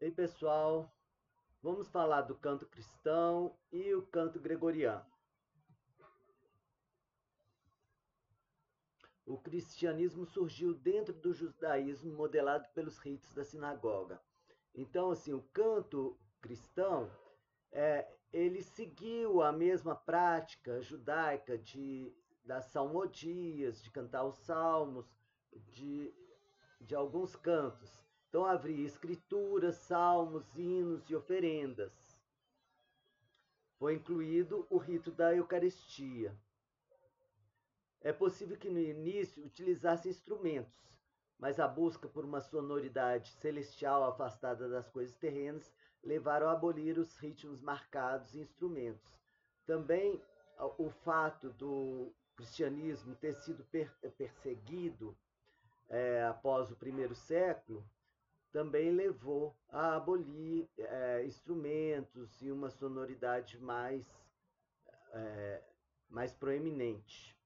Ei, pessoal, vamos falar do canto cristão e o canto gregoriano. O cristianismo surgiu dentro do judaísmo, modelado pelos ritos da sinagoga. Então, assim, o canto cristão, ele seguiu a mesma prática judaica das salmodias, de cantar os salmos, de, de alguns cantos. Então havia escrituras, salmos, hinos e oferendas. Foi incluído o rito da Eucaristia. É possível que no início utilizasse instrumentos, mas a busca por uma sonoridade celestial afastada das coisas terrenas levaram a abolir os ritmos marcados em instrumentos. Também o fato do cristianismo ter sido perseguido após o primeiro século também levou a abolir instrumentos e uma sonoridade mais proeminente.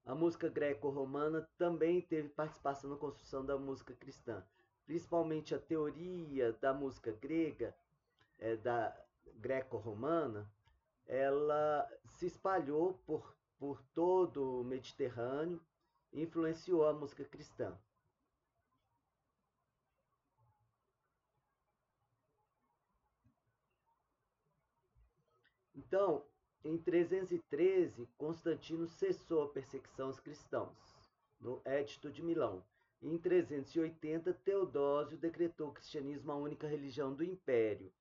A música greco-romana também teve participação na construção da música cristã, principalmente a teoria da música grega, da greco-romana, ela se espalhou por todo o Mediterrâneo e influenciou a música cristã. Então, em 313, Constantino cessou a perseguição aos cristãos, no Edito de Milão. Em 380, Teodósio decretou o cristianismo a única religião do império.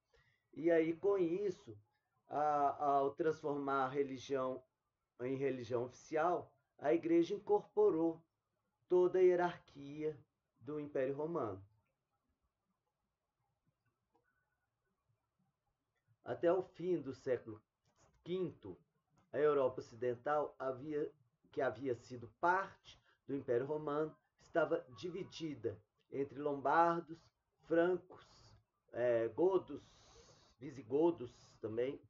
E aí, com isso, ao transformar a religião em religião oficial, a igreja incorporou toda a hierarquia do Império Romano. Até o fim do século V, a Europa Ocidental, que havia sido parte do Império Romano, estava dividida entre lombardos, francos, godos, visigodos também.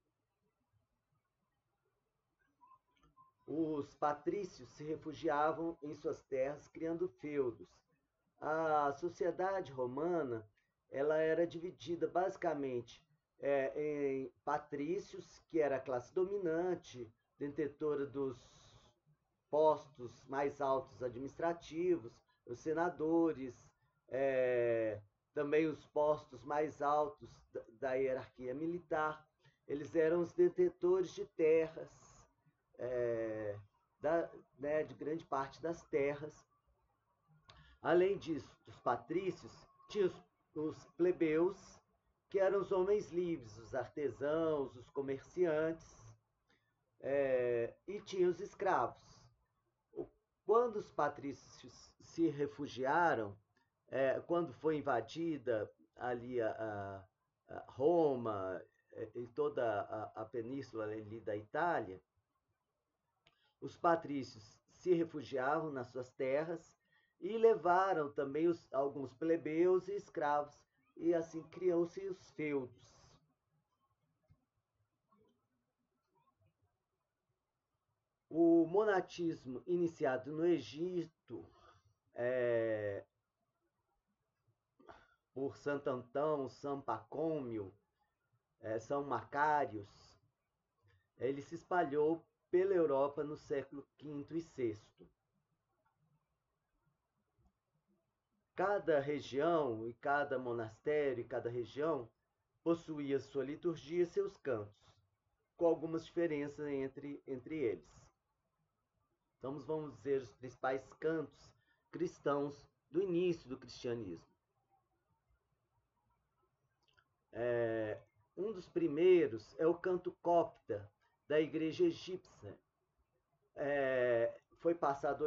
Os patrícios se refugiavam em suas terras, criando feudos. A sociedade romana ela era dividida basicamente em patrícios, que era a classe dominante, detentora dos postos mais altos administrativos, os senadores, também os postos mais altos da hierarquia militar. Eles eram os detentores de terras, de grande parte das terras. Além disso, dos patrícios, tinha os plebeus, que eram os homens livres, os artesãos, os comerciantes, e tinha os escravos. Quando os patrícios se refugiaram, quando foi invadida ali a Roma e toda a península ali da Itália, os patrícios se refugiavam nas suas terras e levaram também alguns plebeus e escravos, e assim criou-se os feudos. O monatismo iniciado no Egito por Santo Antão, São Pacômio, São Macários, ele se espalhou pela Europa no século V e VI. Cada região e cada monastério e cada região possuía sua liturgia e seus cantos, com algumas diferenças entre eles. Então, vamos dizer os principais cantos cristãos do início do cristianismo. Um dos primeiros é o canto copta, da igreja egípcia. Foi passado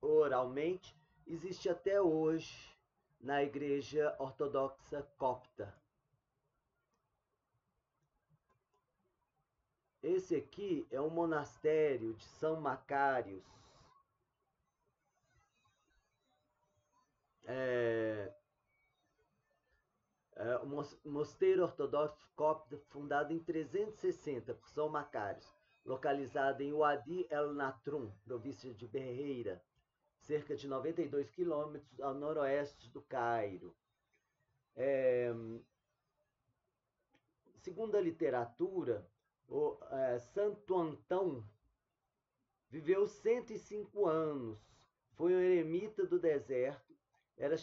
oralmente, existe até hoje na igreja ortodoxa copta. Esse aqui é um monastério de São Macários. O mosteiro ortodoxo copta, fundado em 360 por São Macários, localizado em Wadi El Natrum, província de Berreira, cerca de 92 quilômetros ao noroeste do Cairo. Segundo a literatura, Santo Antão viveu 105 anos, foi um eremita do deserto, eram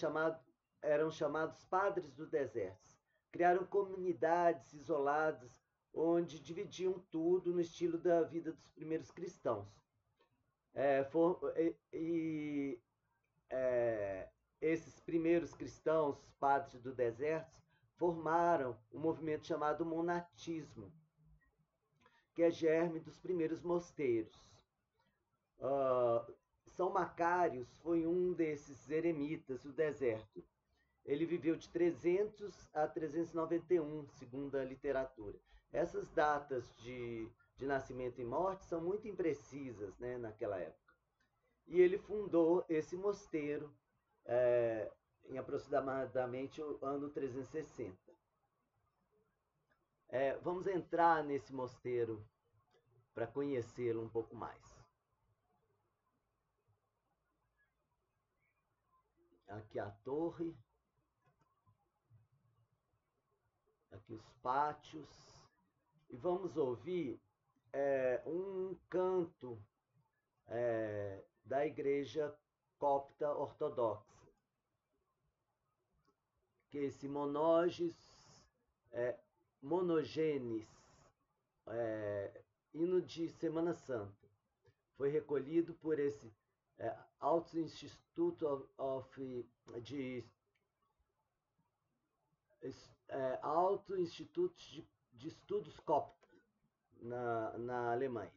chamados padres do deserto. Criaram comunidades isoladas onde dividiam tudo no estilo da vida dos primeiros cristãos. Esses primeiros cristãos, padres do deserto, formaram um movimento chamado monatismo, que é germe dos primeiros mosteiros. São Macários foi um desses eremitas do deserto. Ele viveu de 300 a 391, segundo a literatura. Essas datas de nascimento e morte são muito imprecisas, né, naquela época. E ele fundou esse mosteiro em aproximadamente o ano 360. Vamos entrar nesse mosteiro para conhecê-lo um pouco mais. Aqui a torre, aqui os pátios, e vamos ouvir um canto da igreja copta ortodoxa, que é esse Monogenes, hino de Semana Santa, foi recolhido por esse Alto Institute Alto Instituto de Estudos Copta, na Alemanha.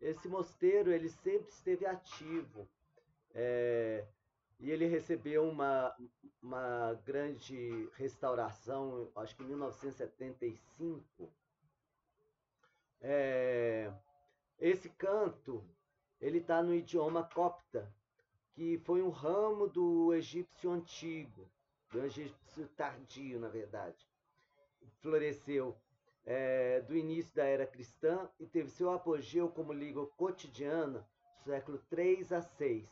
Esse mosteiro ele sempre esteve ativo, e ele recebeu uma grande restauração, acho que em 1975. Esse canto ele está no idioma copta, que foi um ramo do egípcio antigo, do egípcio tardio, na verdade. Floresceu do início da era cristã e teve seu apogeu como língua cotidiana do século 3 a 6.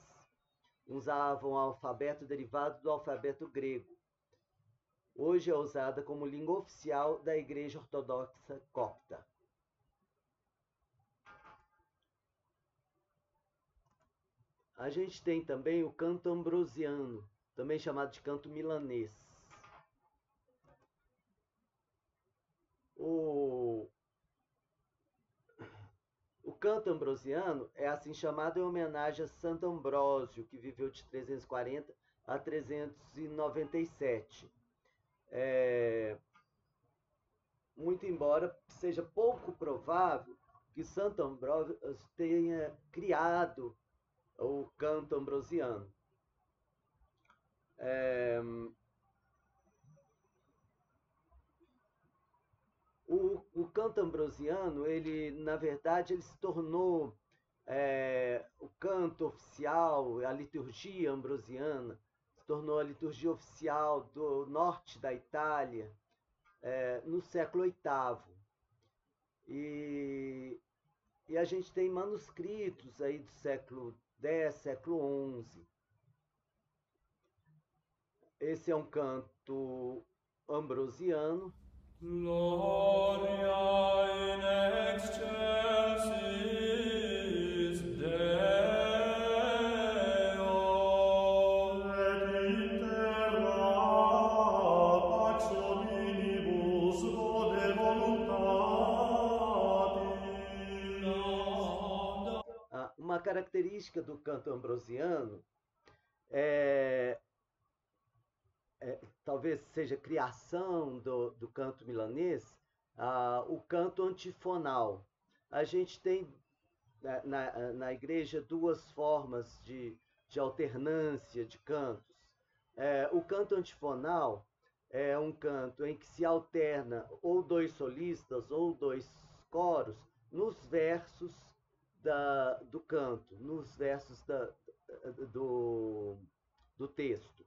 Usavam o alfabeto derivado do alfabeto grego. Hoje é usada como língua oficial da Igreja Ortodoxa Copta. A gente tem também o canto ambrosiano, também chamado de canto milanês. O canto ambrosiano é assim chamado em homenagem a Santo Ambrósio, que viveu de 340 a 397. Muito embora seja pouco provável que Santo Ambrósio tenha criado o canto ambrosiano. O canto ambrosiano, ele, na verdade, ele se tornou o canto oficial, a liturgia ambrosiana, se tornou a liturgia oficial do norte da Itália no século VIII. E a gente tem manuscritos aí do século X, século XI. Esse é um canto ambrosiano. Gloria in excelsis Deo, et in terra pax hominibus bone voluntatis. Uma característica do canto ambrosiano talvez seja criação do canto milanês, o canto antifonal. A gente tem na igreja duas formas de alternância de cantos. O canto antifonal é um canto em que se alterna ou dois solistas ou dois coros nos versos do canto, nos versos do texto.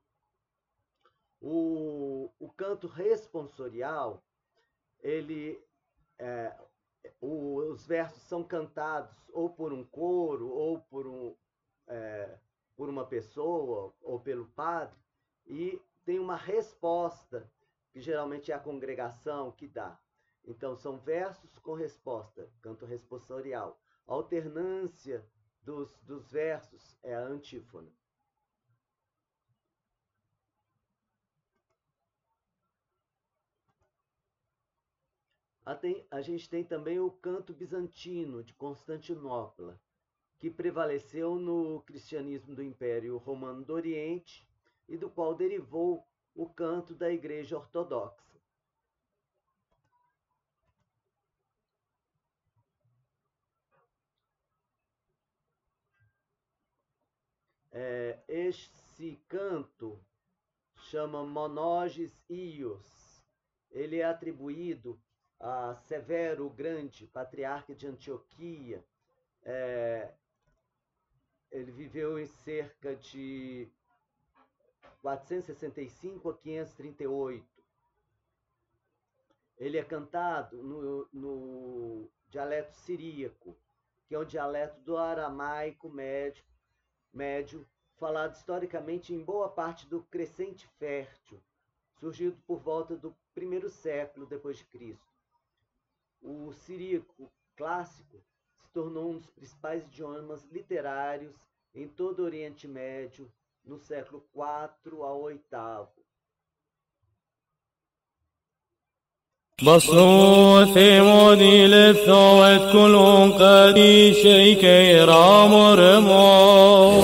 O canto responsorial, os versos são cantados ou por um coro, ou por uma pessoa, ou pelo padre, e tem uma resposta, que geralmente é a congregação que dá. Então, são versos com resposta, canto responsorial. A alternância dos versos é a antífona. A gente tem também o canto bizantino, de Constantinopla, que prevaleceu no cristianismo do Império Romano do Oriente e do qual derivou o canto da Igreja Ortodoxa. Esse canto chama Monoges Ios. Ele é atribuído a Severo o Grande, patriarca de Antioquia. Ele viveu em cerca de 465 a 538. Ele é cantado no dialeto siríaco, que é um dialeto do aramaico médio, falado historicamente em boa parte do Crescente Fértil, surgido por volta do primeiro século depois de Cristo. O siríaco clássico se tornou um dos principais idiomas literários em todo o Oriente Médio no século IV ao VIII. بصروا ثماني للثوت كلهم قدي شيكي رام رمو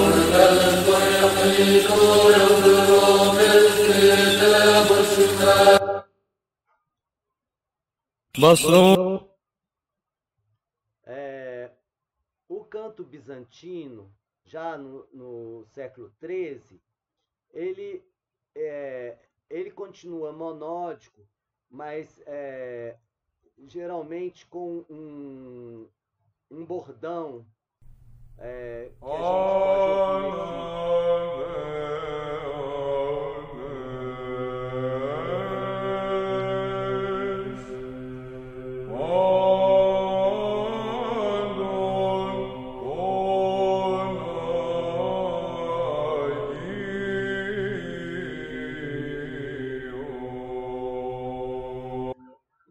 بصروا. O canto bizantino, já no século XIII, ele continua monódico, mas geralmente com um bordão que a gente pode ouvir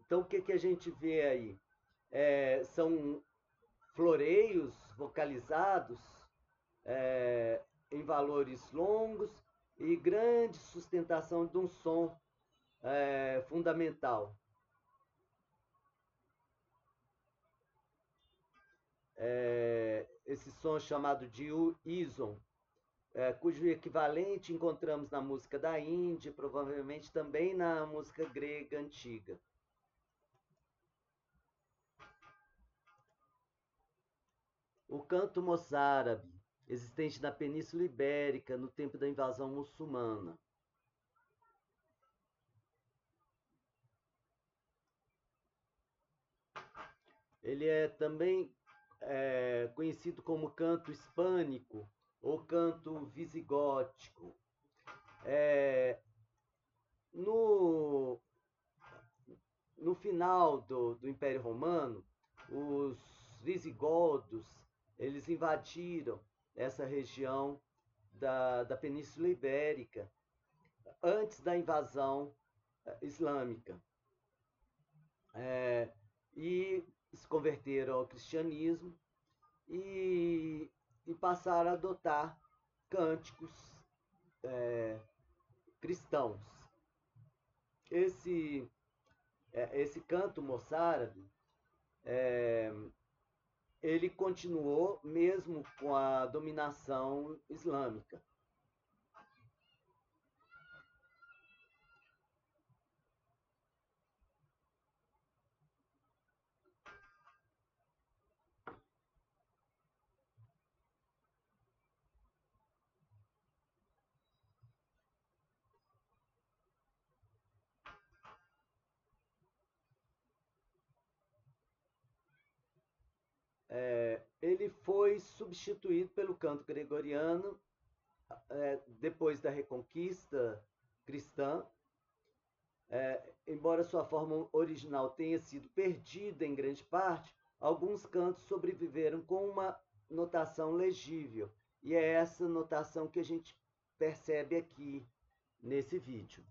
Então, o que a gente vê aí? São floreios vocalizados em valores longos e grande sustentação de um som fundamental. Esse som chamado de íson, cujo equivalente encontramos na música da Índia, provavelmente também na música grega antiga. O canto moçárabe, existente na Península Ibérica no tempo da invasão muçulmana. Ele é também conhecido como canto hispânico ou canto visigótico. No final do Império Romano, os visigodos eles invadiram essa região da Península Ibérica antes da invasão islâmica. E se converteram ao cristianismo e passaram a adotar cânticos cristãos. Esse canto moçárabe ele continuou mesmo com a dominação islâmica. Ele foi substituído pelo canto gregoriano depois da Reconquista cristã, embora sua forma original tenha sido perdida em grande parte, alguns cantos sobreviveram com uma notação legível, e é essa notação que a gente percebe aqui nesse vídeo.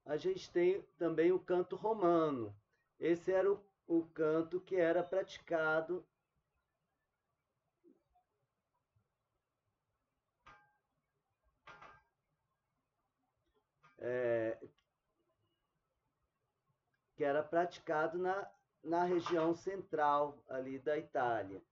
A gente tem também o canto romano. Esse era o canto que era praticado na região central ali da Itália.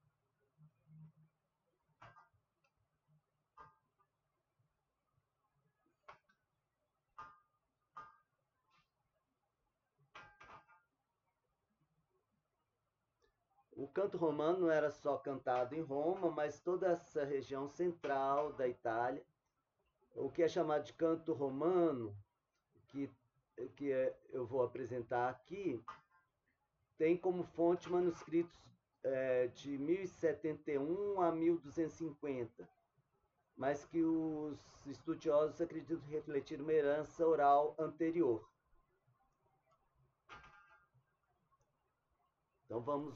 O canto romano não era só cantado em Roma, mas toda essa região central da Itália, o que é chamado de canto romano, que eu vou apresentar aqui, tem como fonte manuscritos de 1071 a 1250, mas que os estudiosos acreditam refletir uma herança oral anterior. Então vamos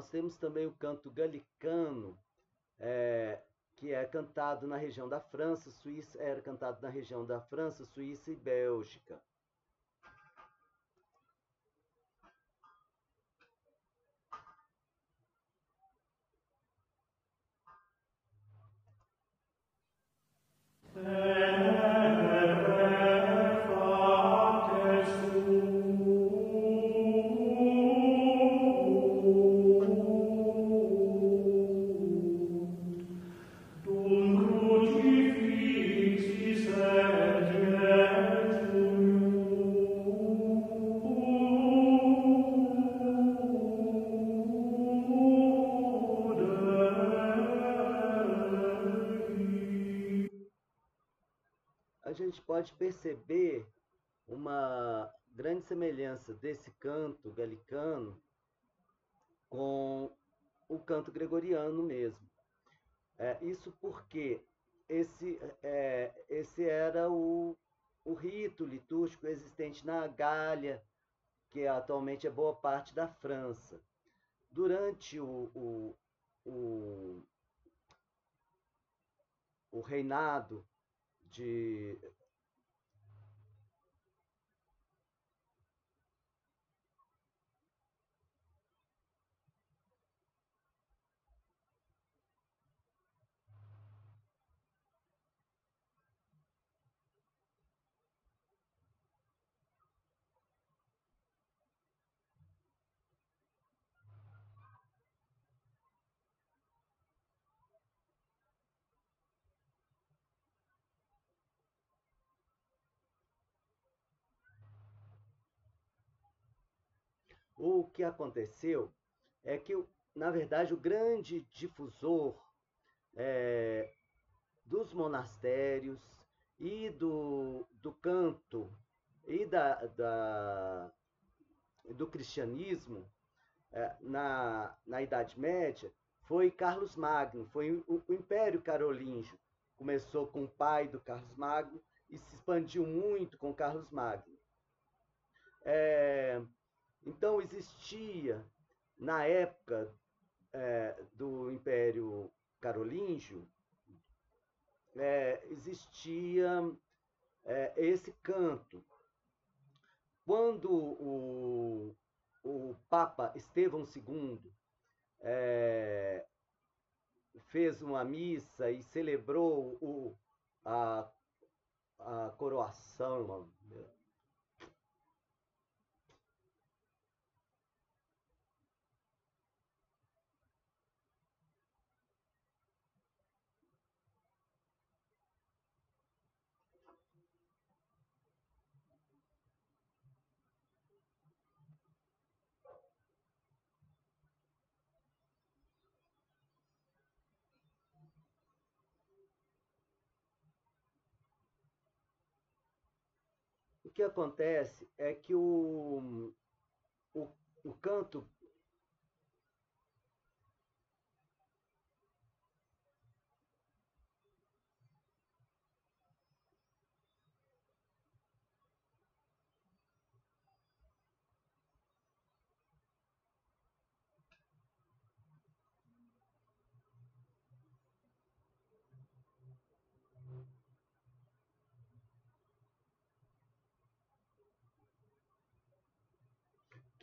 Nós temos também o canto galicano, que é cantado na região da França, Suíça, era cantado na região da França, Suíça e Bélgica. A gente pode perceber uma grande semelhança desse canto galicano com o canto gregoriano mesmo. Isso porque esse era o rito litúrgico existente na Gália, que atualmente é boa parte da França. Durante o reinado de... O que aconteceu é que, na verdade, o grande difusor dos monastérios e do canto e do cristianismo na Idade Média foi Carlos Magno, foi o Império Carolíngio. Começou com o pai do Carlos Magno e se expandiu muito com Carlos Magno. Então existia, na época do Império Carolíngio, existia esse canto. Quando o Papa Estevão II fez uma missa e celebrou a coroação, o que acontece é que o canto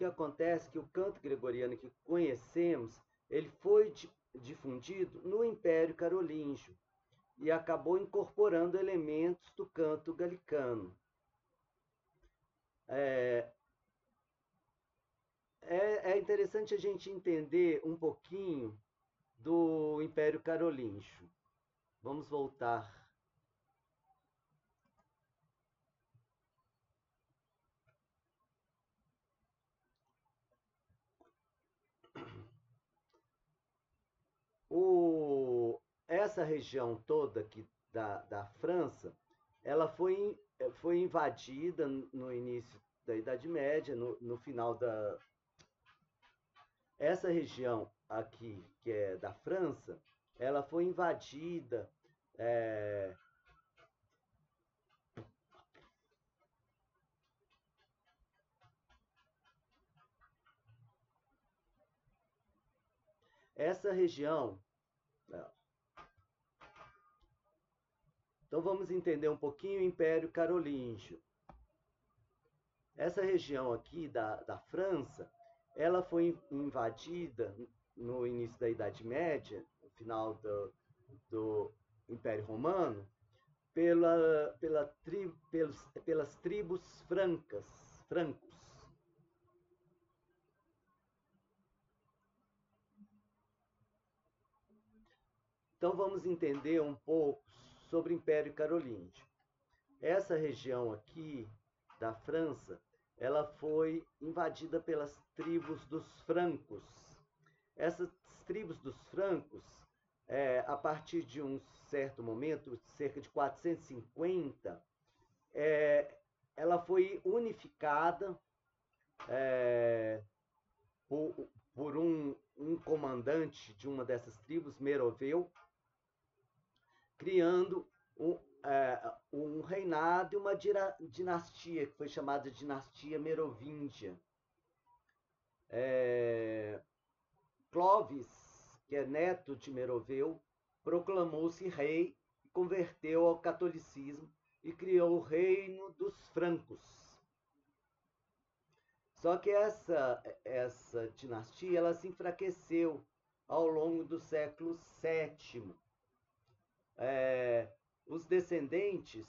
que acontece é que o canto gregoriano que conhecemos, ele foi difundido no Império Carolíngio e acabou incorporando elementos do canto galicano. É interessante a gente entender um pouquinho do Império Carolíngio. Vamos voltar. Essa região toda aqui da França, ela foi invadida no início da Idade Média, no final da... Essa região aqui, que é da França, ela foi invadida essa região... Então vamos entender um pouquinho o Império Carolíngio. Essa região aqui da França, ela foi invadida no início da Idade Média, no final do Império Romano, pelas tribos francos. Então vamos entender um pouco sobre o Império Carolíngio. Essa região aqui da França, ela foi invadida pelas tribos dos francos. Essas tribos dos francos, a partir de um certo momento, cerca de 450, ela foi unificada por um comandante de uma dessas tribos, Meroveu, criando um reinado e uma dinastia, que foi chamada Dinastia Merovíngia. Clovis, que é neto de Meroveu, proclamou-se rei converteu ao catolicismo e criou o reino dos francos. Só que essa dinastia ela se enfraqueceu ao longo do século VII. Os descendentes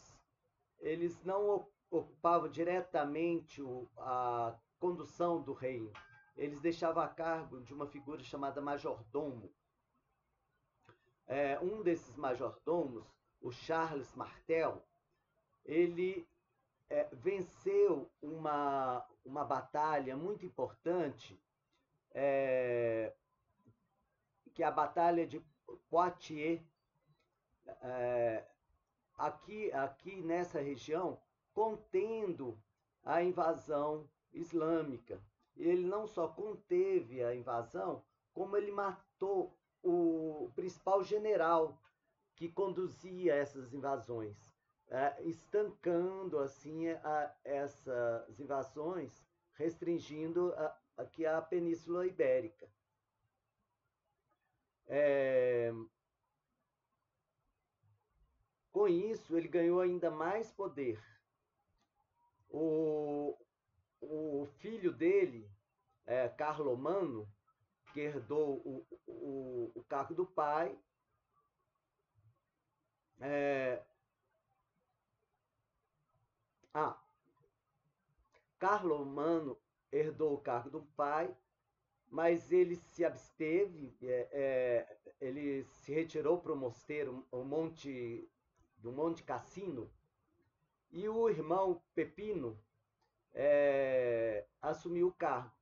eles não ocupavam diretamente a condução do reino. Eles deixavam a cargo de uma figura chamada majordomo. Um desses majordomos, o Charles Martel, ele venceu uma batalha muito importante, que é a Batalha de Poitiers, aqui nessa região, contendo a invasão islâmica. Ele não só conteve a invasão, como ele matou o principal general que conduzia essas invasões, estancando assim essas invasões, restringindo aqui a Península Ibérica. Com isso, ele ganhou ainda mais poder. O filho dele, Carlomano, que herdou o cargo do pai, Carlomano herdou o cargo do pai, mas ele se absteve, ele se retirou para o mosteiro, do Monte Cassino, e o irmão Pepino assumiu o cargo.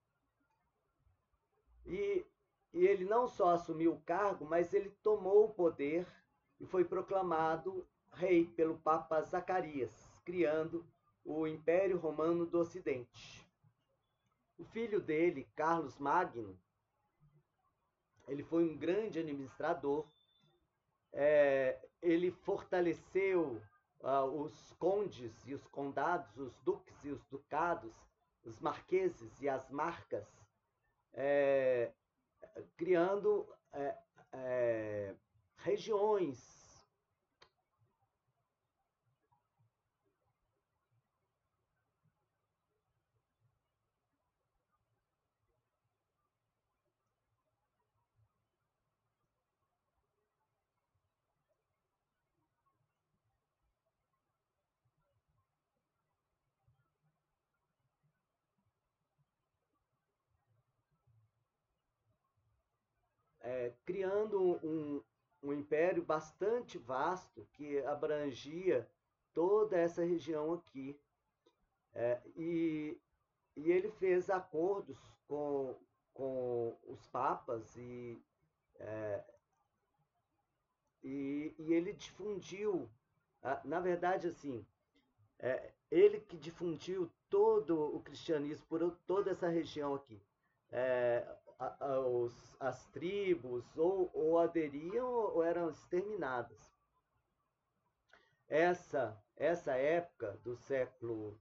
E ele não só assumiu o cargo, mas ele tomou o poder e foi proclamado rei pelo Papa Zacarias, criando o Império Romano do Ocidente. O filho dele, Carlos Magno, ele foi um grande administrador. Ele fortaleceu os condes e os condados, os duques e os ducados, os marqueses e as marcas, criando regiões. Criando um império bastante vasto que abrangia toda essa região aqui. E ele fez acordos com os papas e ele difundiu, na verdade, assim, ele que difundiu todo o cristianismo por toda essa região aqui. As tribos ou aderiam ou eram exterminadas. Essa época do século...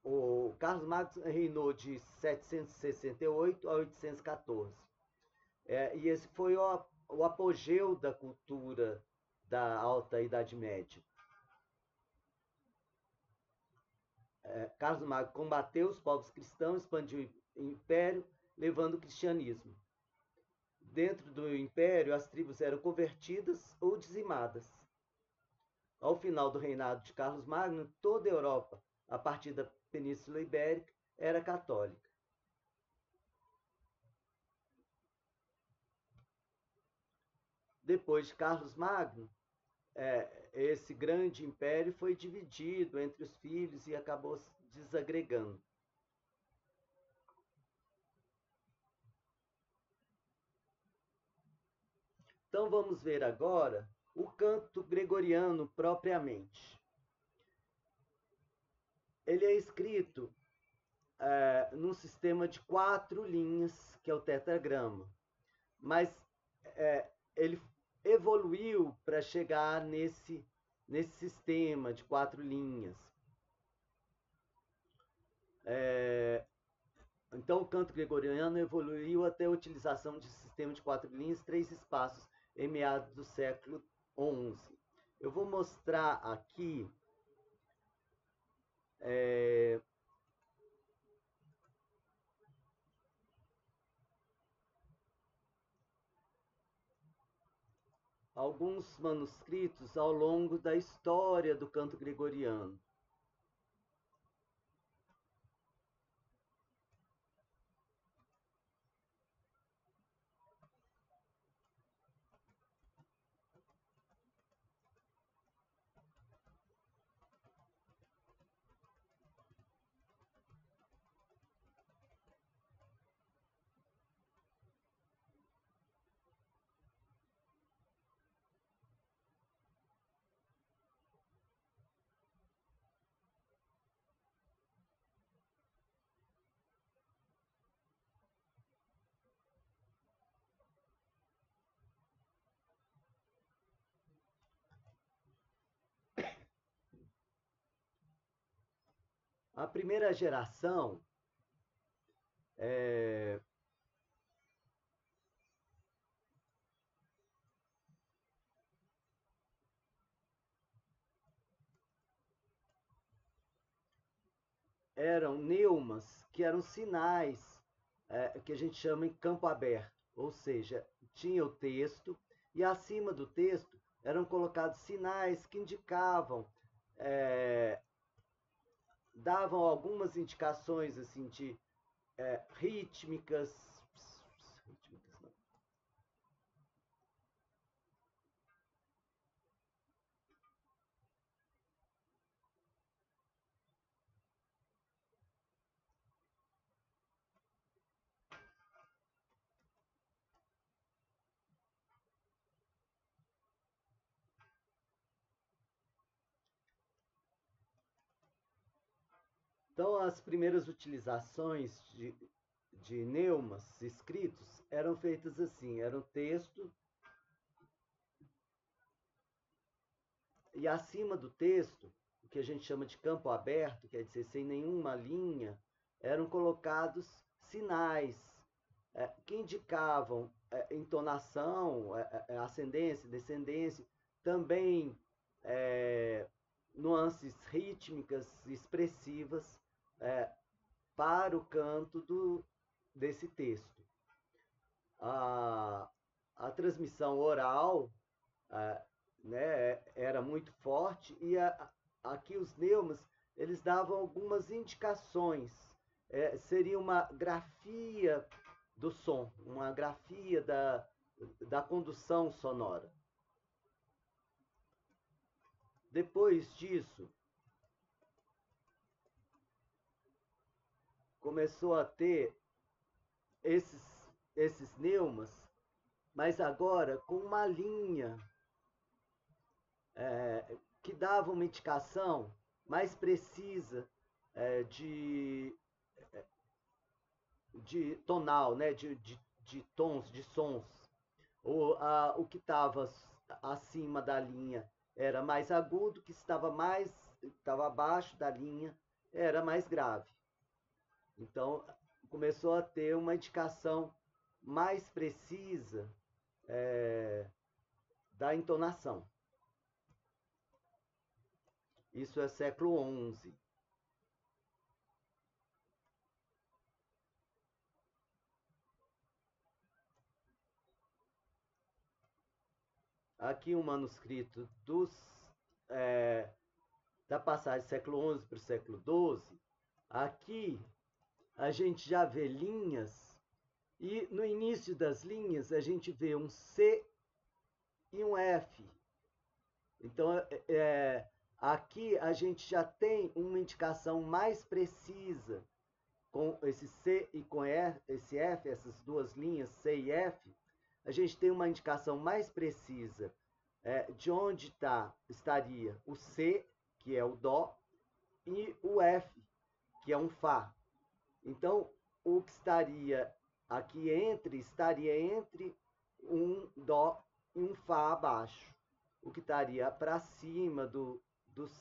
o Carlos Magno reinou de 768 a 814. E esse foi o apogeu da cultura da Alta Idade Média. Carlos Magno combateu os povos cristãos, expandiu o império, levando o cristianismo. Dentro do império, as tribos eram convertidas ou dizimadas. Ao final do reinado de Carlos Magno, toda a Europa, a partir da Península Ibérica, era católica. Depois de Carlos Magno, esse grande império foi dividido entre os filhos e acabou se desagregando. Então vamos ver agora o canto gregoriano propriamente. Ele é escrito num sistema de 4 linhas, que é o tetragrama, mas ele evoluiu para chegar nesse sistema de 4 linhas. Então o canto gregoriano evoluiu até a utilização de sistema de 4 linhas, 3 espaços, em meados do século XI. Eu vou mostrar aqui alguns manuscritos ao longo da história do canto gregoriano. A primeira geração eram neumas, que eram sinais que a gente chama em campo aberto, ou seja, tinha o texto e acima do texto eram colocados sinais que indicavam, davam algumas indicações assim de rítmicas não. Então, as primeiras utilizações de neumas escritos eram feitas assim, era um texto e acima do texto, o que a gente chama de campo aberto, quer dizer, sem nenhuma linha, eram colocados sinais que indicavam entonação, ascendência, descendência, também nuances rítmicas expressivas para o canto desse texto. A transmissão oral né, era muito forte e aqui os neumas eles davam algumas indicações. Seria uma grafia do som, uma grafia da condução sonora. Depois disso, começou a ter esses neumas, mas agora com uma linha que dava uma indicação mais precisa de tonal, né, de tons, de sons. O que estava acima da linha era mais agudo, o que estava abaixo da linha era mais grave. Então, começou a ter uma indicação mais precisa da entonação. Isso é século XI. Aqui um manuscrito da passagem do século XI para o século XII. Aqui a gente já vê linhas, e no início das linhas a gente vê um C e um F. Então, aqui a gente já tem uma indicação mais precisa com esse C e com esse F, essas duas linhas, C e F, a gente tem uma indicação mais precisa de onde estaria o C, que é o Dó, e o F, que é um Fá. Então, o que estaria aqui estaria entre um Dó e um Fá abaixo. O que estaria para cima do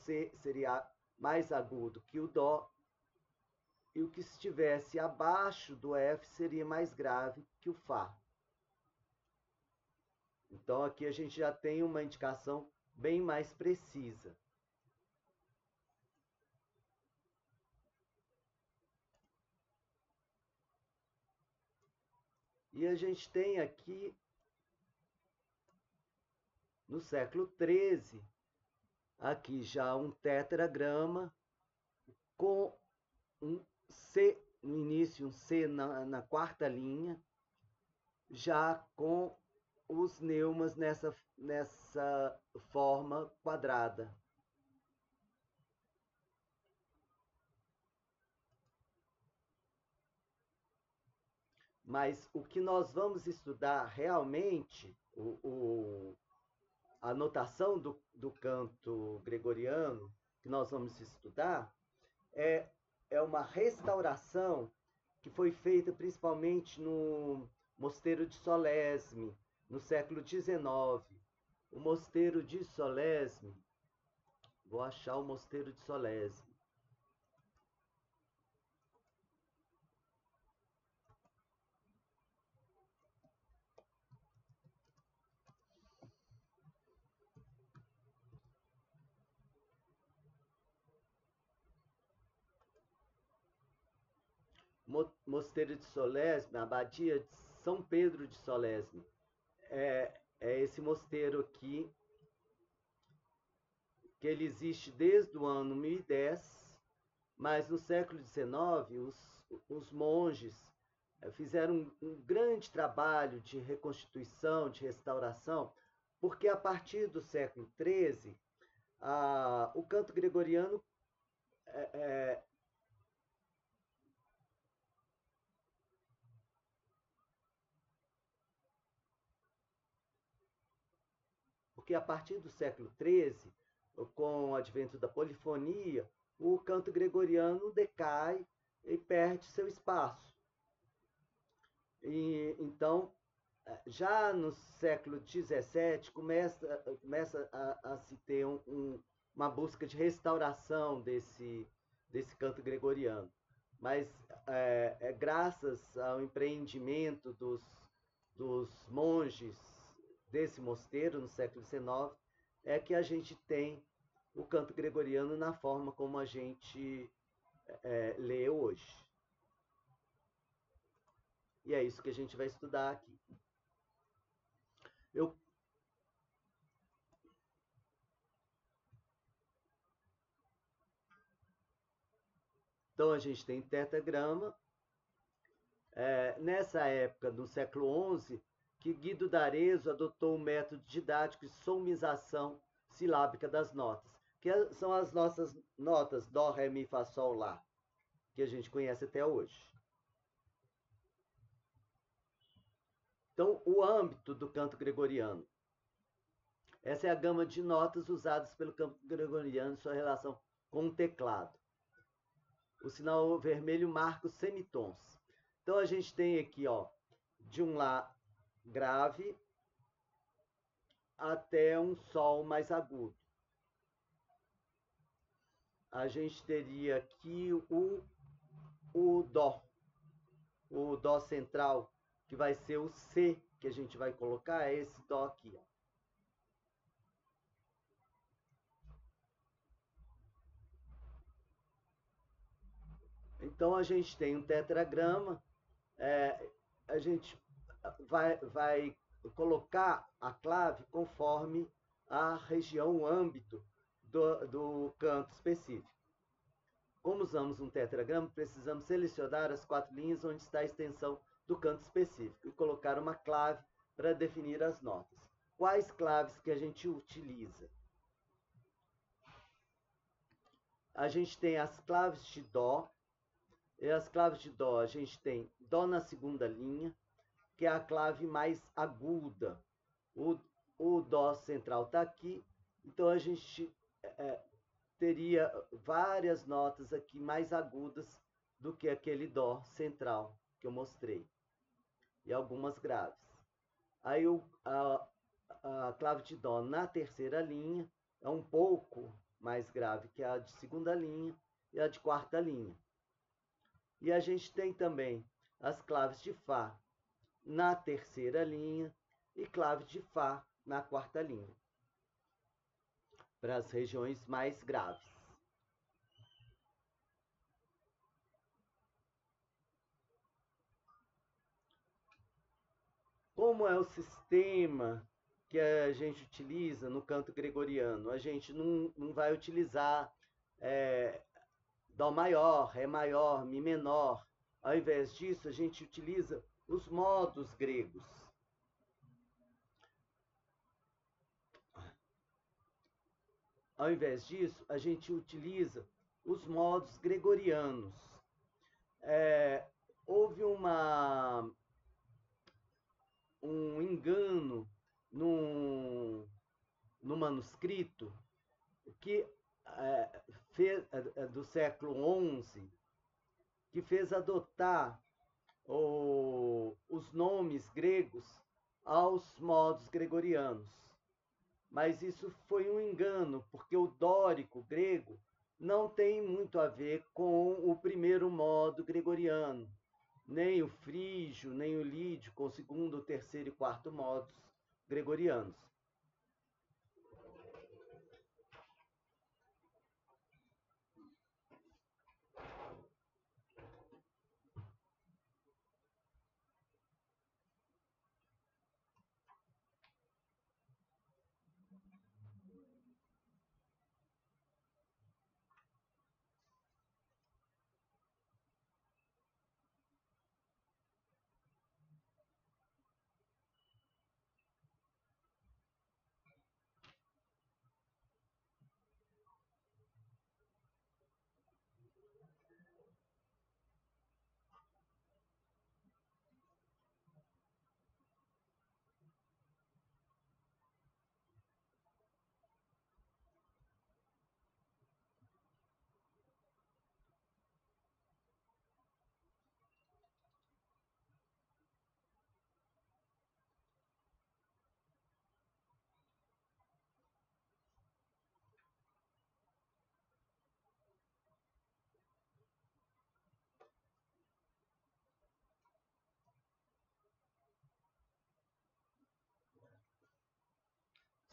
C seria mais agudo que o Dó, e o que estivesse abaixo do F seria mais grave que o Fá. Então, aqui a gente já tem uma indicação bem mais precisa. E a gente tem aqui, no século XIII, aqui já um tetragrama com um C no início, um C na quarta linha, já com os neumas nessa forma quadrada. Mas o que nós vamos estudar realmente, a notação do canto gregoriano, que nós vamos estudar, é uma restauração que foi feita principalmente no Mosteiro de Solesme, no século XIX. O Mosteiro de Solesme, vou achar o Mosteiro de Solesme. Mosteiro de Solesme, a abadia de São Pedro de Solesme. É esse mosteiro aqui, que ele existe desde o ano 1010, mas no século XIX, os monges fizeram um grande trabalho de reconstituição, de restauração, porque a partir do século XIII, o canto gregoriano porque a partir do século XIII, com o advento da polifonia, o canto gregoriano decai e perde seu espaço. E, então, já no século XVII, começa a se ter uma busca de restauração desse canto gregoriano. Mas graças ao empreendimento dos monges desse mosteiro no século XIX, é que a gente tem o canto gregoriano na forma como a gente lê hoje. E é isso que a gente vai estudar aqui. Então, a gente tem tetragrama. Nessa época, no século XI, que Guido d'Arezzo adotou um método didático de somização silábica das notas, que são as nossas notas Dó, Ré, Mi, Fá, Sol, Lá, que a gente conhece até hoje. Então, o âmbito do canto gregoriano. Essa é a gama de notas usadas pelo canto gregoriano em sua relação com o teclado. O sinal vermelho marca os semitons. Então, a gente tem aqui, de um Lá grave até um Sol mais agudo. A gente teria aqui o Dó central, que vai ser o C que a gente vai colocar, é esse Dó aqui. Então, a gente tem um tetragrama, a gente vai colocar a clave conforme a região, o âmbito do canto específico. Como usamos um tetragrama, precisamos selecionar as 4 linhas onde está a extensão do canto específico e colocar uma clave para definir as notas. Quais claves que a gente utiliza? A gente tem as claves de Dó. E as claves de Dó, a gente tem Dó na segunda linha, que é a clave mais aguda. O Dó central está aqui, então a gente teria várias notas aqui mais agudas do que aquele Dó central que eu mostrei, e algumas graves. Aí a clave de Dó na terceira linha é um pouco mais grave que a de segunda linha e a de quarta linha. E a gente tem também as claves de Fá na terceira linha e clave de Fá na quarta linha. para as regiões mais graves. Como é o sistema que a gente utiliza no canto gregoriano? A gente não vai utilizar Dó maior, Ré maior, Mi menor. Ao invés disso, a gente utiliza os modos gregos. Ao invés disso, a gente utiliza os modos gregorianos. Houve um engano no manuscrito que do século XI, que fez adotar os nomes gregos aos modos gregorianos. Mas isso foi um engano, porque o dórico grego não tem muito a ver com o primeiro modo gregoriano, nem o frígio, nem o lídio, com o segundo, terceiro e quarto modos gregorianos.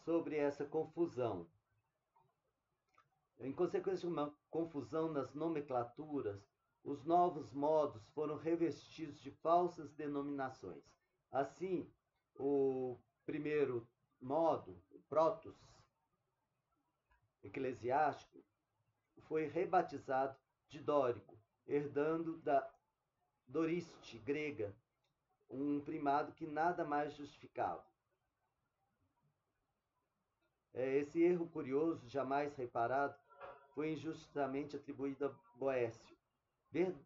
Sobre essa confusão. Em consequência de uma confusão nas nomenclaturas, os novos modos foram revestidos de falsas denominações. Assim, o primeiro modo, o protos, eclesiástico, foi rebatizado de dórico, herdando da doriste grega, um primado que nada mais justificava. Esse erro curioso, jamais reparado, foi injustamente atribuído a Boécio.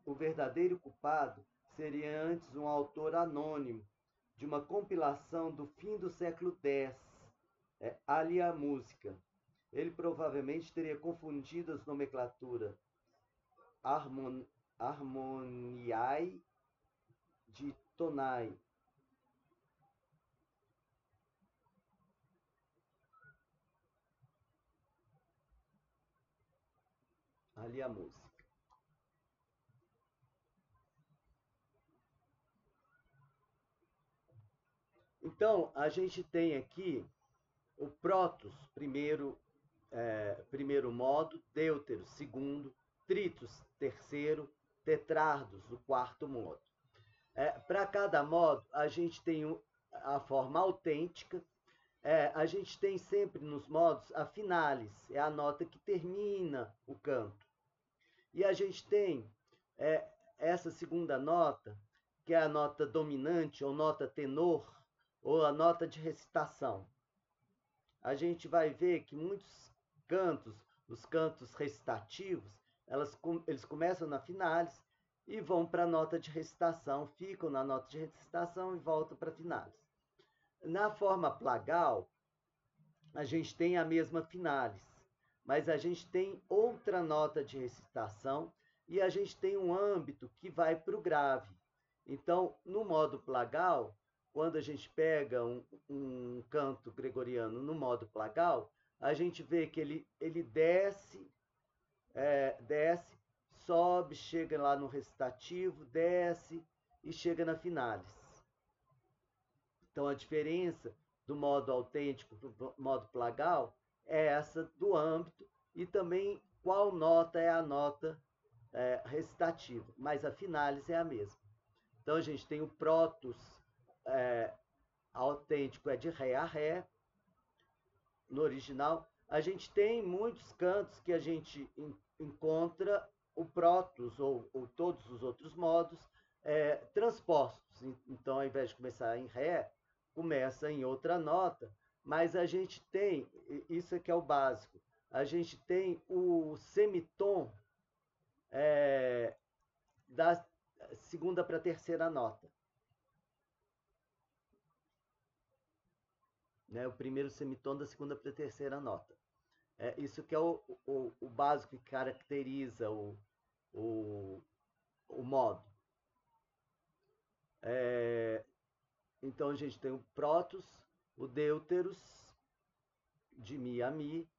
O verdadeiro culpado seria antes um autor anônimo de uma compilação do fim do século X, Alia Música. Ele provavelmente teria confundido as nomenclaturas harmoniae de tonai. Ali a música. Então, a gente tem aqui o protos, primeiro modo, deuteros, segundo, tritos, terceiro, tetrardos, o quarto modo. Para cada modo, a gente tem a forma autêntica. A gente tem sempre nos modos a finalis, é a nota que termina o canto. E a gente tem essa segunda nota, que é a nota dominante, ou nota tenor, ou a nota de recitação. A gente vai ver que muitos cantos, os cantos recitativos, eles começam na finalis e vão para a nota de recitação, ficam na nota de recitação e voltam para a finalis. Na forma plagal, a gente tem a mesma finalis, mas a gente tem outra nota de recitação e a gente tem um âmbito que vai para o grave. Então, no modo plagal, quando a gente pega um canto gregoriano no modo plagal, a gente vê que ele desce, sobe, chega lá no recitativo, desce e chega na finalis. Então, a diferença do modo autêntico para o modo plagal é essa do âmbito e também qual nota é a nota recitativa, mas a finálise é a mesma. Então a gente tem o protos autêntico, é de Ré a Ré, no original. A gente tem muitos cantos que a gente encontra o protos ou todos os outros modos transpostos. Então, ao invés de começar em Ré, começa em outra nota, mas a gente tem, isso aqui é o básico, a gente tem o semitom da segunda para a terceira nota. Né, o primeiro semitom da segunda para a terceira nota. Isso que é o básico que caracteriza o modo. Então a gente tem o prótos, o deuteros, de Mi a Mi,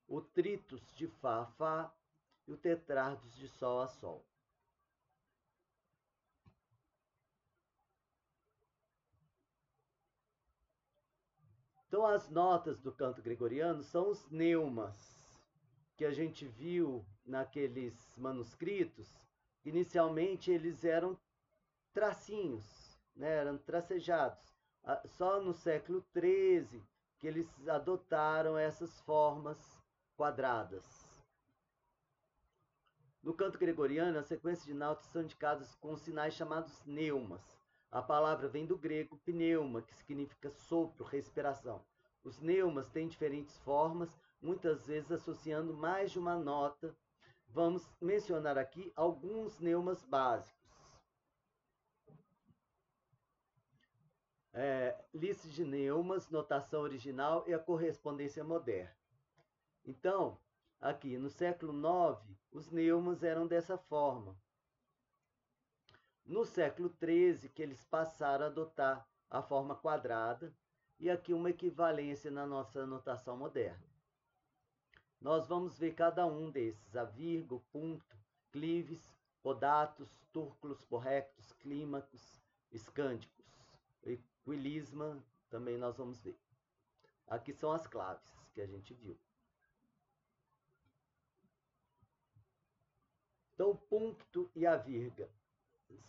o trítus, de Fá a Fá, e o tetrardos, de Sol a Sol. Então, as notas do canto gregoriano são os neumas, que a gente viu naqueles manuscritos. Inicialmente, eles eram tracinhos, né? Eram tracejados. Só no século XIII que eles adotaram essas formas quadradas. No canto gregoriano, as sequências de notas são indicadas com sinais chamados neumas. A palavra vem do grego pneuma, que significa sopro, respiração. Os neumas têm diferentes formas, muitas vezes associando mais de uma nota. Vamos mencionar aqui alguns neumas básicos. Lista de neumas, notação original e a correspondência moderna. Então, aqui no século IX, os neumas eram dessa forma. No século XIII, que eles passaram a adotar a forma quadrada, e aqui uma equivalência na nossa notação moderna. Nós vamos ver cada um desses: a vírgula, puncto, clives, podatos, túrculos, porrectos, clímacos, escândicos. Equilisma, também nós vamos ver. Aqui são as claves que a gente viu. Então, o puncto e a vírgula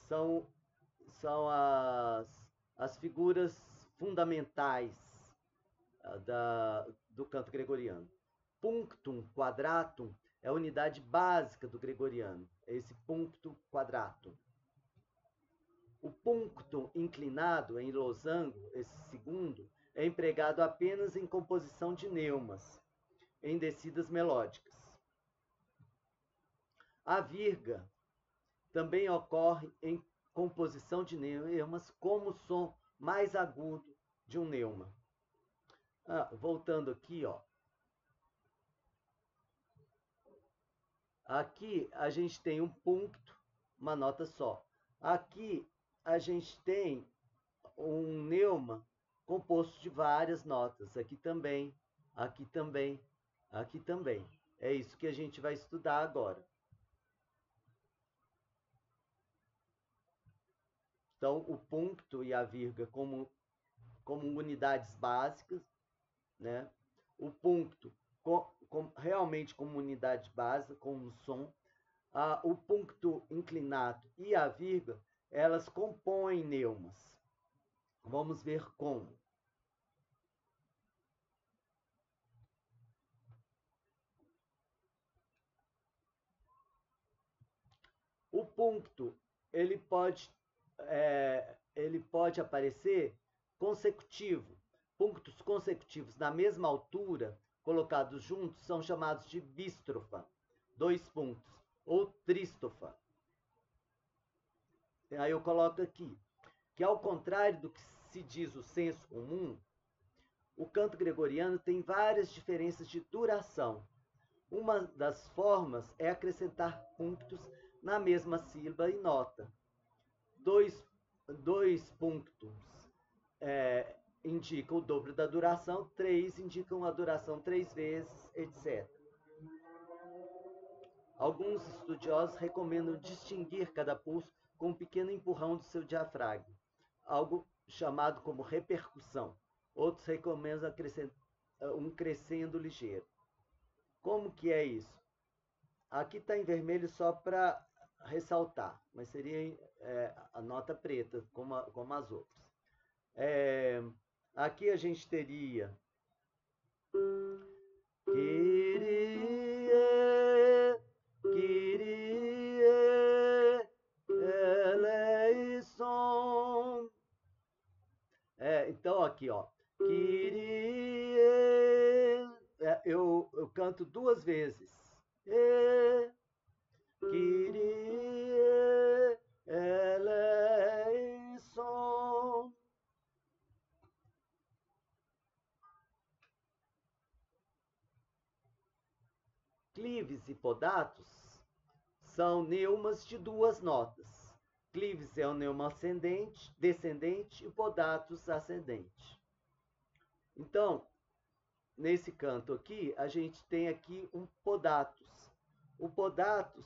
são as figuras fundamentais do canto gregoriano. Punctum quadratum é a unidade básica do gregoriano, é esse punctum quadratum. O punctum inclinado em losango, esse segundo, é empregado apenas em composição de neumas, em descidas melódicas. A vírgula também ocorre em composição de neumas como som mais agudo de um neuma. Voltando aqui, ó. Aqui a gente tem um puncto, uma nota só. Aqui a gente tem um neuma composto de várias notas. Aqui também, aqui também, aqui também. É isso que a gente vai estudar agora. Então, o puncto e a vírgula como unidades básicas, né? O puncto realmente como unidade básica, como som. O puncto inclinado e a vírgula, elas compõem neumas. Vamos ver como. O puncto, ele pode aparecer consecutivo. Pontos consecutivos na mesma altura, colocados juntos, são chamados de bístrofa, 2 pontos, ou trístofa. Aí eu coloco aqui, que ao contrário do que se diz o senso comum, o canto gregoriano tem várias diferenças de duração. Uma das formas é acrescentar pontos na mesma sílaba e nota. Dois pontos indicam o dobro da duração, 3 indicam a duração 3 vezes, etc. Alguns estudiosos recomendam distinguir cada pulso com um pequeno empurrão do seu diafragma, algo chamado como repercussão. Outros recomendam um crescendo ligeiro. Como que é isso? Aqui está em vermelho só para ressaltar, mas seria a nota preta, como as outras. Aqui a gente teria Kyrie, Kyrie eleison. Então aqui, ó, Kyrie, eu canto duas vezes. Kyrie eleison. Clives e podatos são neumas de duas notas. Clives é o neuma ascendente, descendente e podatos ascendente. Então, nesse canto aqui, a gente tem aqui um podatos. O podatos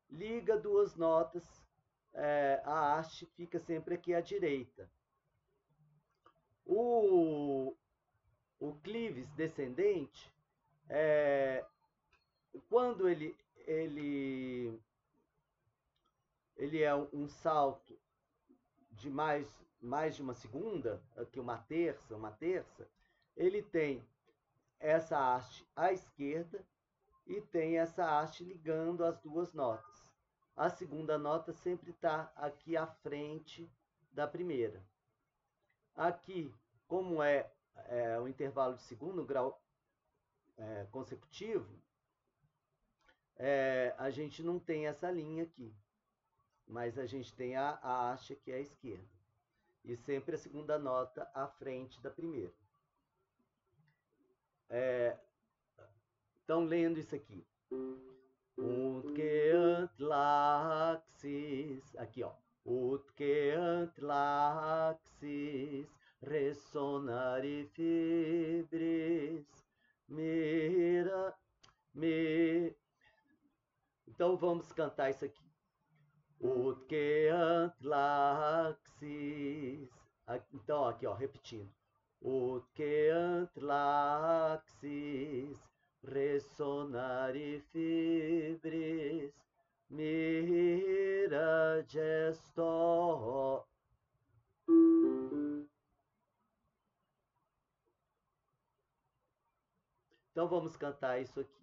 liga duas notas, a haste fica sempre aqui à direita. O clives descendente, quando ele é um salto de mais de uma segunda, aqui uma terça, ele tem essa haste à esquerda e tem essa haste ligando as duas notas. A segunda nota sempre está aqui à frente da primeira. Aqui, como é o intervalo de segundo grau consecutivo, a gente não tem essa linha aqui, mas a gente tem a haste aqui à esquerda. E sempre a segunda nota à frente da primeira. Então, lendo isso aqui. Ut que antlaxis, aqui ó. Ut que antlaxis, ressonare fibris, Então, vamos cantar isso aqui. Ut que antlaxis. Então, aqui, ó, repetindo. Ut que antlaxis, ressonare fibris, mira gesto. Então, vamos cantar isso aqui.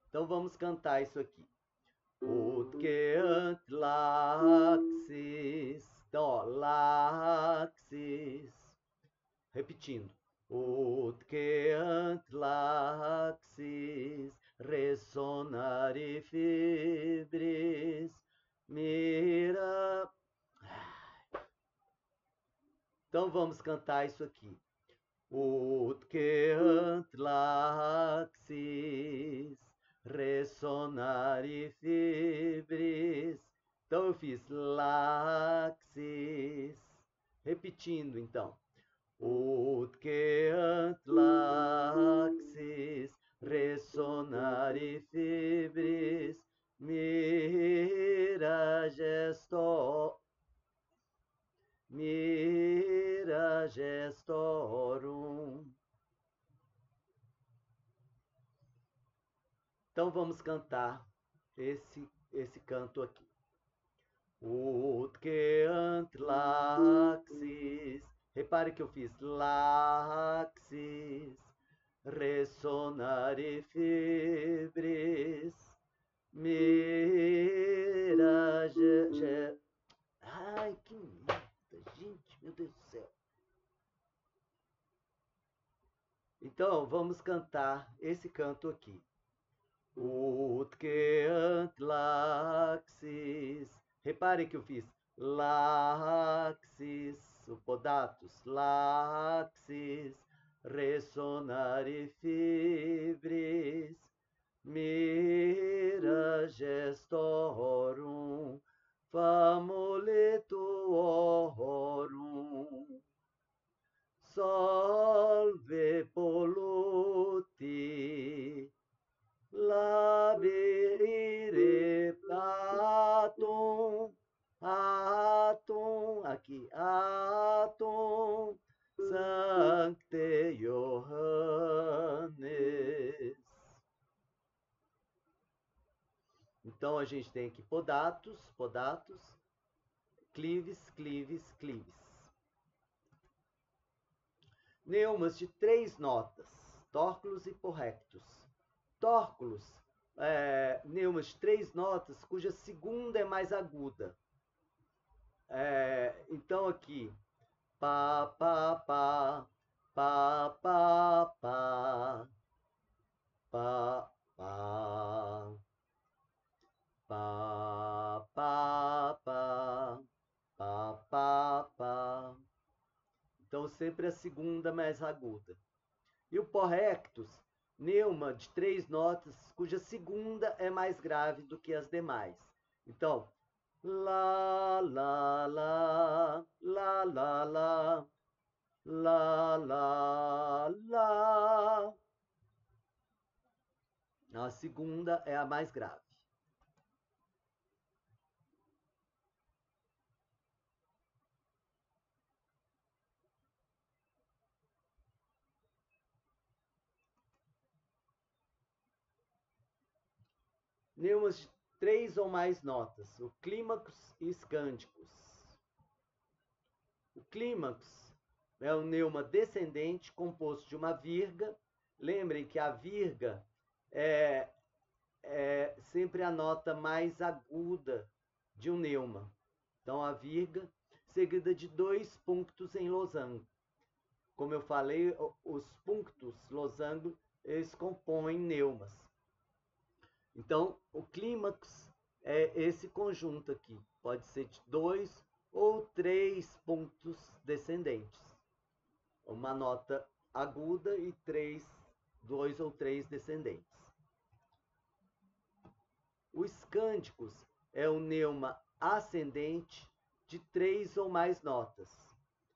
Então vamos cantar isso aqui. Ut que antlaxis. Então, ó, laxis. Repetindo. Ut que antlaxis, ressonare fibris, mira. Então vamos cantar isso aqui. Ut que antlaxis, ressonare fibris. Então eu fiz laxis. Repetindo então. Ut que antlaxis, ressonare fibris, mira gestorum. Então vamos cantar esse canto aqui. Ut que antlaxis. Repare que eu fiz laxis, ressonare fibris, mira Ai, que merda, gente, meu Deus do céu. Então, vamos cantar esse canto aqui. Ut que antlaxis. Repare que eu fiz laxis, o podatos, laxis, ressonare fibris, mira gestorum, famoletuorum, solve polluti Beatum Sancte Johannes. Então a gente tem aqui podatos, clives, clives, clives. Neumas de 3 notas, tórculos e porrectus. Tórculos, neumas de 3 notas, cuja segunda é mais aguda. Então aqui, pá, pá, pá, pá, pá, pá, pá, pá, pá, pá, pá, pá, pá, pá. Então sempre a segunda mais aguda. E o porrectus, neuma de 3 notas, cuja segunda é mais grave do que as demais. Então, lá, lá, lá, lá, lá, lá, lá, lá, lá. A segunda é a mais grave. Neumas de 3 ou mais notas, o clímax e escânticos. O clímax é um neuma descendente composto de uma virga. Lembrem que a virga é sempre a nota mais aguda de um neuma. Então, a virga, seguida de 2 punctos em losango. Como eu falei, os punctos losango, eles compõem neumas. Então, o clímax é esse conjunto aqui. Pode ser de 2 ou 3 pontos descendentes. Uma nota aguda e 2 ou 3 descendentes. O escânticos é um neuma ascendente de 3 ou mais notas.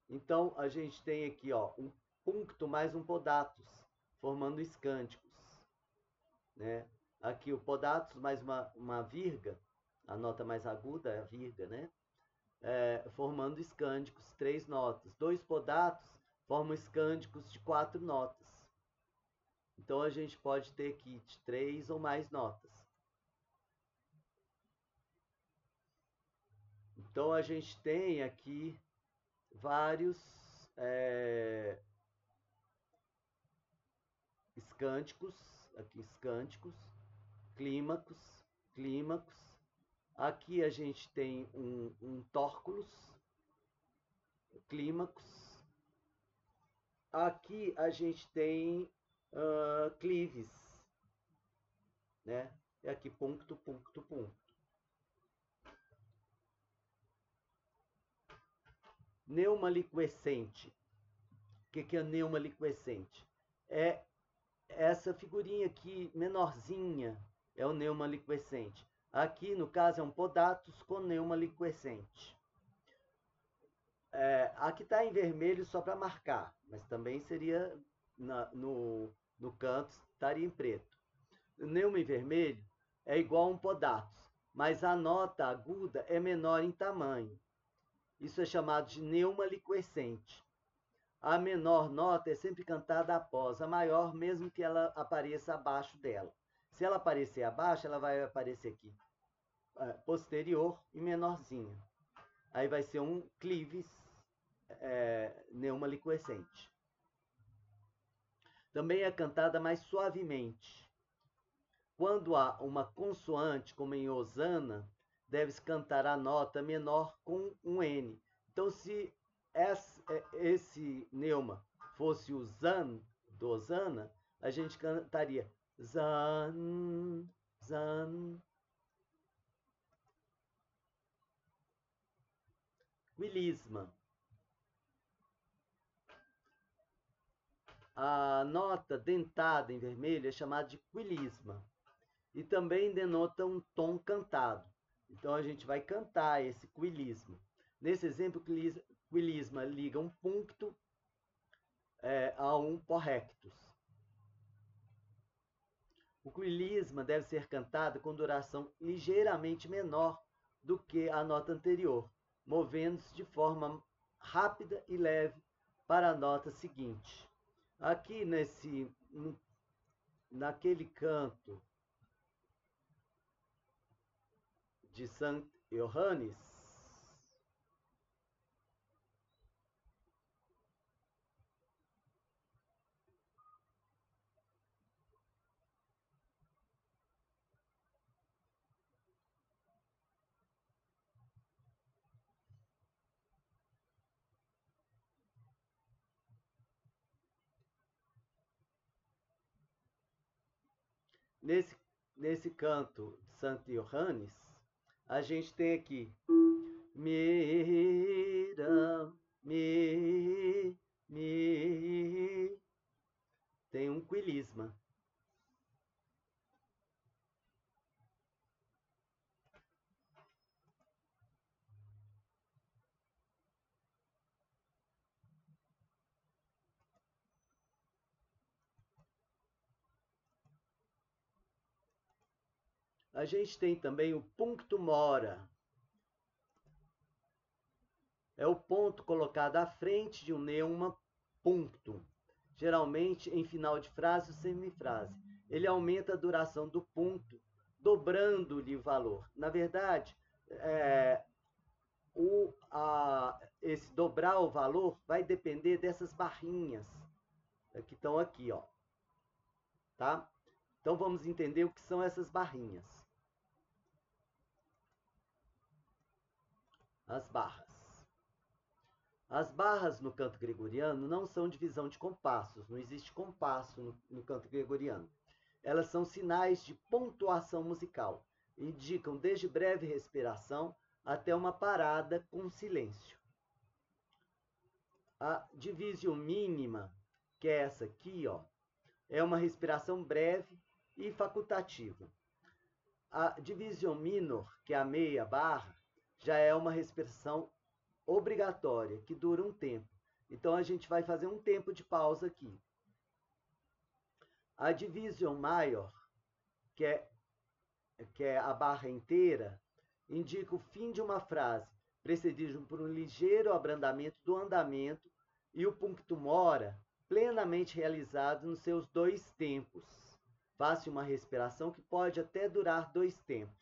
Então, a gente tem aqui um puncto mais um podatus, formando escânticos, né? Aqui o podatus mais uma virga, a nota mais aguda é a virga, né? Formando escânticos, 3 notas. 2 podatos formam escânticos de 4 notas. Então, a gente pode ter aqui de 3 ou mais notas. Então, a gente tem aqui vários escânticos, aqui escânticos, clímacos, clímacos. Aqui a gente tem um tórculos, clímacos. Aqui a gente tem clives, né? E aqui ponto, ponto, ponto. Neuma liquescente. O que é neuma liquescente? É essa figurinha aqui, menorzinha, é o neuma liquescente. Aqui, no caso, é um podatus com neuma liquescente. Aqui está em vermelho só para marcar, mas também seria no canto, estaria em preto. O neuma em vermelho é igual a um podatus, mas a nota aguda é menor em tamanho. Isso é chamado de neuma liquescente. A menor nota é sempre cantada após a maior, mesmo que ela apareça abaixo dela. Se ela aparecer abaixo, ela vai aparecer aqui posterior e menorzinha. Aí vai ser um clives, neuma liquescente. Também é cantada mais suavemente. Quando há uma consoante, como em Osana, deve-se cantar a nota menor com um N. Então, se esse neuma fosse o zan do Osana, a gente cantaria zan, zan. Quilisma. A nota dentada em vermelho é chamada de quilisma e também denota um tom cantado. Então a gente vai cantar esse quilisma. Nesse exemplo, quilisma liga um puncto a um porrectus. O quilisma deve ser cantado com duração ligeiramente menor do que a nota anterior, movendo-se de forma rápida e leve para a nota seguinte. Aqui naquele canto de Sant Johannes, nesse canto de Sant Johannes, a gente tem aqui Mira, mi, tem um quilisma. A gente tem também o punctum mora. É o ponto colocado à frente de um neuma punctum, geralmente em final de frase ou semifrase. Ele aumenta a duração do ponto, dobrando-lhe o valor. Na verdade, esse dobrar o valor vai depender dessas barrinhas que estão aqui, ó. Tá? Então vamos entender o que são essas barrinhas. As barras. As barras no canto gregoriano não são divisão de compassos, não existe compasso no canto gregoriano. Elas são sinais de pontuação musical, indicam desde breve respiração até uma parada com silêncio. A divisão mínima, que é essa aqui, ó, é uma respiração breve e facultativa. A divisão minor, que é a meia barra, já é uma respiração obrigatória, que dura um tempo. Então, a gente vai fazer um tempo de pausa aqui. A divisão maior, que é a barra inteira, indica o fim de uma frase, precedido por um ligeiro abrandamento do andamento e o punctum mora plenamente realizado nos seus dois tempos. Faça uma respiração que pode até durar 2 tempos.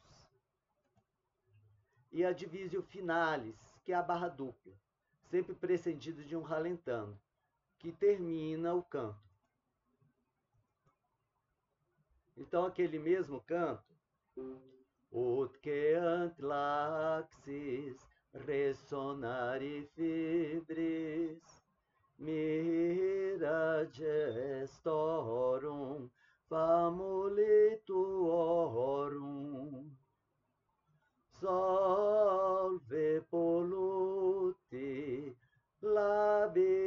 E a divisio finalis, que é a barra dupla, sempre precedido de um ralentando, que termina o canto. Então, aquele mesmo canto, ut que ant laxis resonare fibris, mira gestorum famulituorum, solve polluti labireatum,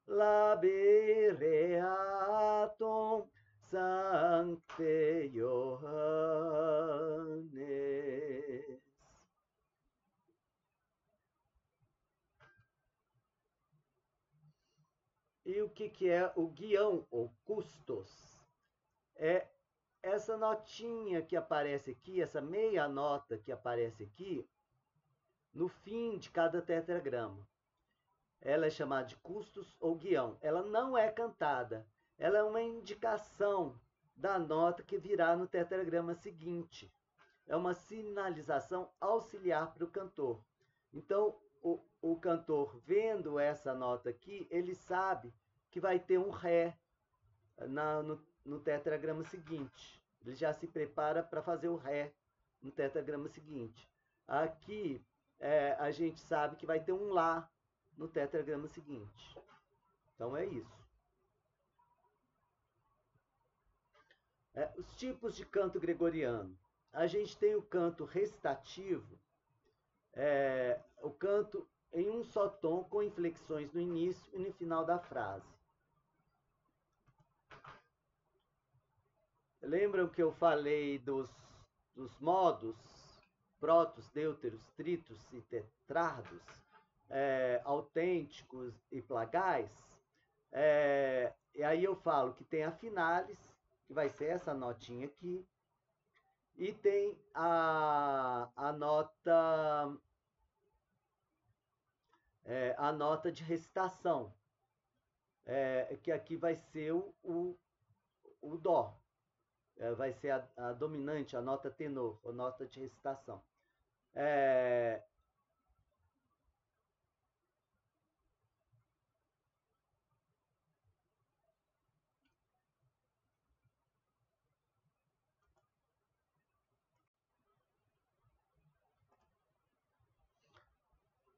labireatum Sancte Johannes. E o que é o guião, ou custos? É essa notinha que aparece aqui, essa meia nota que aparece aqui, no fim de cada tetragrama. Ela é chamada de custos ou guião. Ela não é cantada. Ela é uma indicação da nota que virá no tetragrama seguinte. É uma sinalização auxiliar para o cantor. Então, o cantor, vendo essa nota aqui, ele sabe que vai ter um ré no tetragrama seguinte. Ele já se prepara para fazer o ré no tetragrama seguinte. Aqui, a gente sabe que vai ter um lá no tetragrama seguinte. Então, é isso. Os tipos de canto gregoriano. A gente tem o canto recitativo, o canto em um só tom, com inflexões no início e no final da frase. Lembram que eu falei dos modos protos, deuteros, tritos e tetrardos, autênticos e plagais? E aí eu falo que tem a finalis, que vai ser essa notinha aqui. E tem a nota de recitação, que aqui vai ser o Dó. Vai ser a dominante, a nota tenor, a nota de recitação.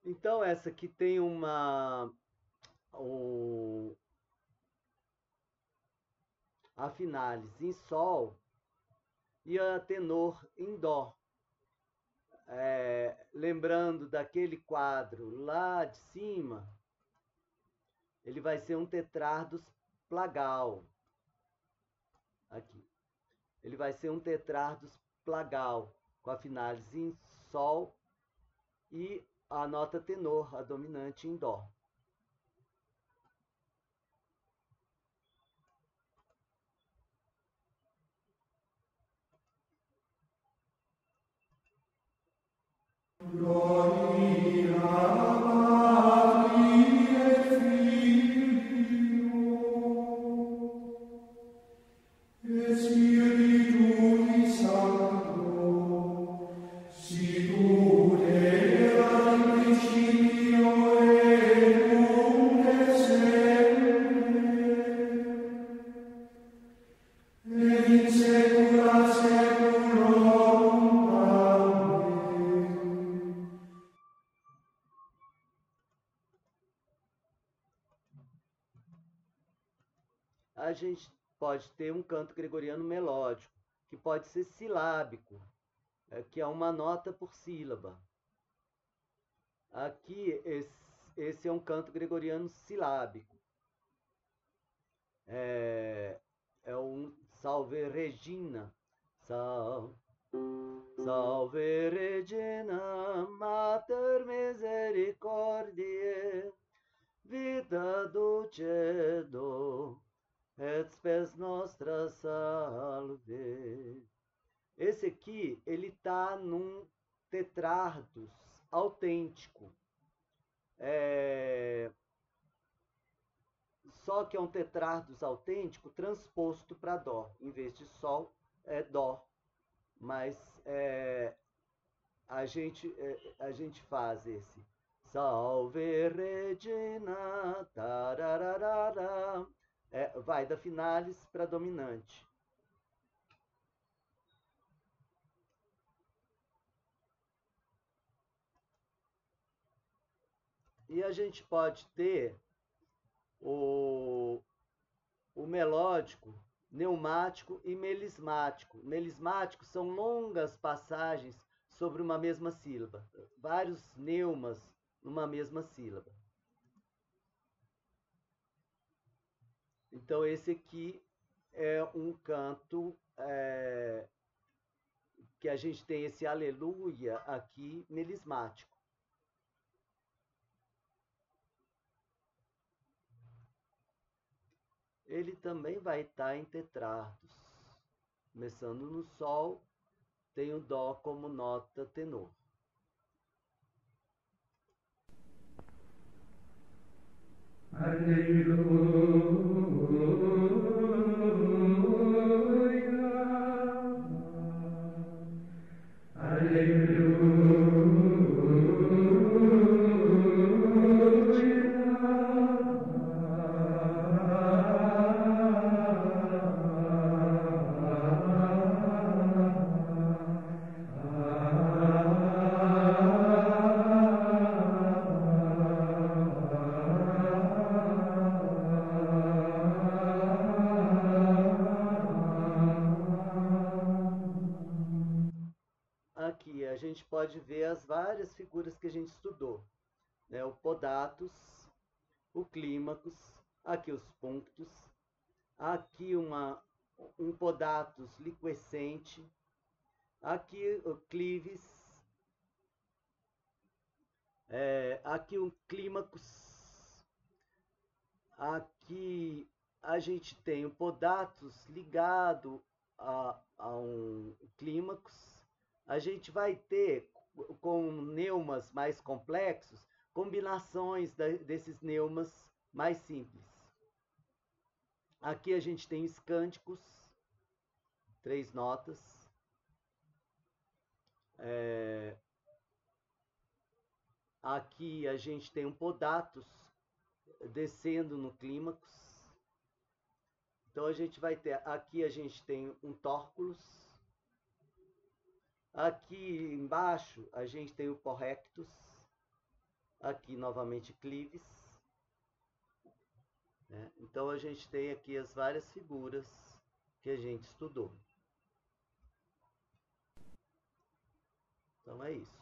Então, essa aqui tem a finales em Sol e a tenor em Dó. Lembrando daquele quadro lá de cima, ele vai ser um tetrardos plagal. Aqui. Ele vai ser um tetrardos plagal, com a finales em Sol e a nota tenor, a dominante, em Dó. A gente pode ter um canto gregoriano melódico, que pode ser silábico, que é uma nota por sílaba. Aqui, esse é um canto gregoriano silábico. É um Salve Regina. Salve Regina, Mater Misericordiae, vita dulcedo, et spes nostra salve. Esse aqui, ele tá num tetrardos autêntico. Só que é um tetrardos autêntico transposto para Dó. Em vez de Sol, é Dó. Mas a gente faz esse Salve Regina, tarararara, vai da finales para dominante. E a gente pode ter o melódico, neumático e melismático. Melismático são longas passagens sobre uma mesma sílaba, vários neumas numa mesma sílaba. Então, esse aqui é um canto que a gente tem esse aleluia aqui, melismático. Ele também vai estar em tetrardos. Começando no Sol, tem o Dó como nota tenor. Aqui a gente pode ver as várias figuras que a gente estudou, né? O podatos, o clímacos, aqui os punctos, aqui um podatos liquescente, aqui o clives, aqui um clímacos, aqui a gente tem o podatos ligado a um clímax. A gente vai ter, com neumas mais complexos, combinações desses neumas mais simples. Aqui a gente tem escânticos, 3 notas. Aqui a gente tem um podatos descendo no clímax. Então a gente vai ter, aqui a gente tem um tórculos. Aqui embaixo a gente tem o correctus. Aqui novamente clives. Então a gente tem aqui as várias figuras que a gente estudou. Então é isso.